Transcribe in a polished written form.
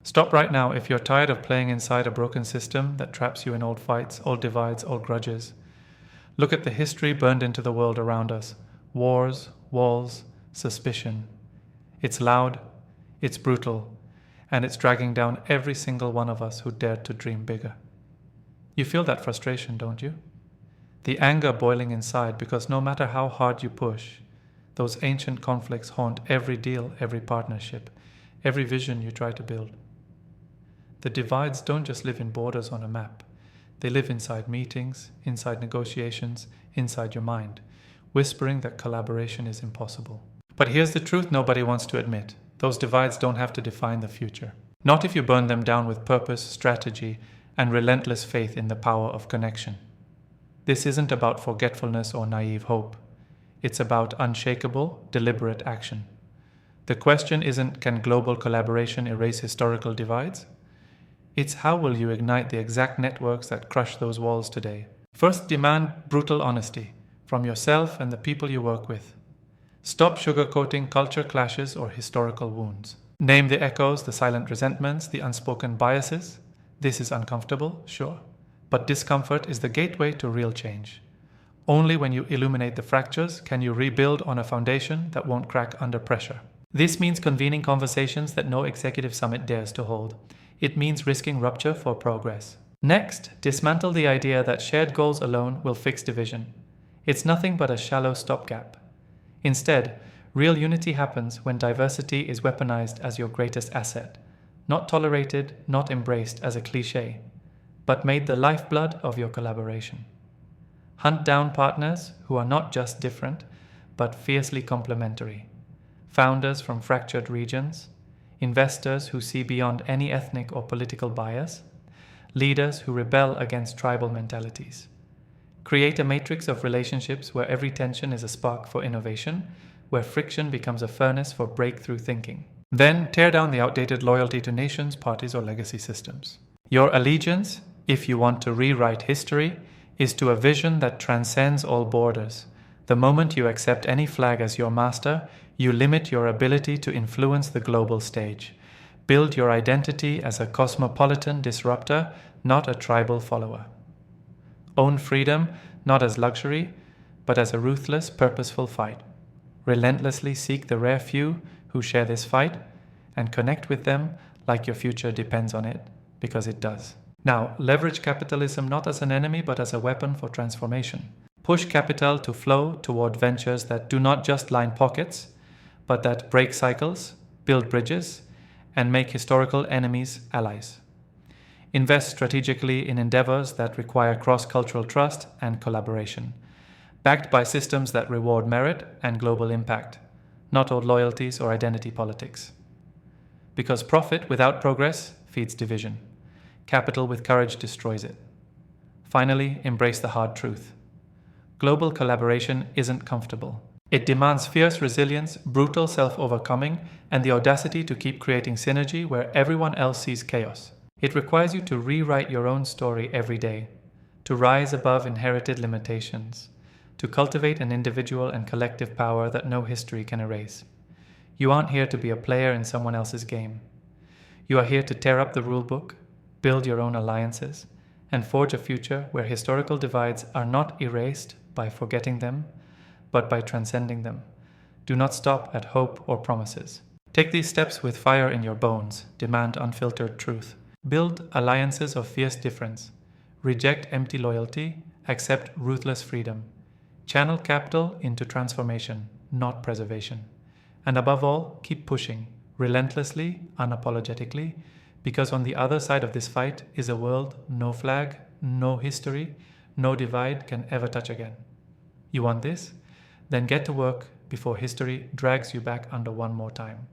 Stop right now if you're tired of playing inside a broken system that traps you in old fights, old divides, old grudges. Look at the history burned into the world around us. Wars, walls, suspicion. It's loud, it's brutal, and it's dragging down every single one of us who dared to dream bigger. You feel that frustration, don't you? The anger boiling inside because no matter how hard you push, those ancient conflicts haunt every deal, every partnership, every vision you try to build. The divides don't just live in borders on a map. They live inside meetings, inside negotiations, inside your mind, whispering that collaboration is impossible. But here's the truth nobody wants to admit. Those divides don't have to define the future. Not if you burn them down with purpose, strategy, and relentless faith in the power of connection. This isn't about forgetfulness or naive hope. It's about unshakable, deliberate action. The question isn't, can global collaboration erase historical divides? It's how will you ignite the exact networks that crush those walls today? First, demand brutal honesty from yourself and the people you work with. Stop sugarcoating culture clashes or historical wounds. Name the echoes, the silent resentments, the unspoken biases. This is uncomfortable, sure, but discomfort is the gateway to real change. Only when you illuminate the fractures can you rebuild on a foundation that won't crack under pressure. This means convening conversations that no executive summit dares to hold. It means risking rupture for progress. Next, dismantle the idea that shared goals alone will fix division. It's nothing but a shallow stopgap. Instead, real unity happens when diversity is weaponized as your greatest asset, not tolerated, not embraced as a cliché, but made the lifeblood of your collaboration. Hunt down partners who are not just different, but fiercely complementary. Founders from fractured regions, investors who see beyond any ethnic or political bias, leaders who rebel against tribal mentalities. Create a matrix of relationships where every tension is a spark for innovation, where friction becomes a furnace for breakthrough thinking. Then tear down the outdated loyalty to nations, parties, or legacy systems. Your allegiance, if you want to rewrite history, is to a vision that transcends all borders. The moment you accept any flag as your master, you limit your ability to influence the global stage. Build your identity as a cosmopolitan disruptor, not a tribal follower. Own freedom, not as luxury, but as a ruthless, purposeful fight. Relentlessly seek the rare few who share this fight and connect with them like your future depends on it, because it does. Now, leverage capitalism not as an enemy, but as a weapon for transformation. Push capital to flow toward ventures that do not just line pockets, but that break cycles, build bridges, and make historical enemies allies. Invest strategically in endeavors that require cross-cultural trust and collaboration, backed by systems that reward merit and global impact, not old loyalties or identity politics. Because profit without progress feeds division. Capital with courage destroys it. Finally, embrace the hard truth. Global collaboration isn't comfortable. It demands fierce resilience, brutal self-overcoming, and the audacity to keep creating synergy where everyone else sees chaos. It requires you to rewrite your own story every day, to rise above inherited limitations, to cultivate an individual and collective power that no history can erase. You aren't here to be a player in someone else's game. You are here to tear up the rulebook, build your own alliances, and forge a future where historical divides are not erased by forgetting them, but by transcending them. Do not stop at hope or promises. Take these steps with fire in your bones. Demand unfiltered truth. Build alliances of fierce difference. Reject empty loyalty. Accept ruthless freedom. Channel capital into transformation, not preservation. And above all, keep pushing, relentlessly, unapologetically, because on the other side of this fight is a world no flag, no history, no divide can ever touch again. You want this? Then get to work before history drags you back under one more time.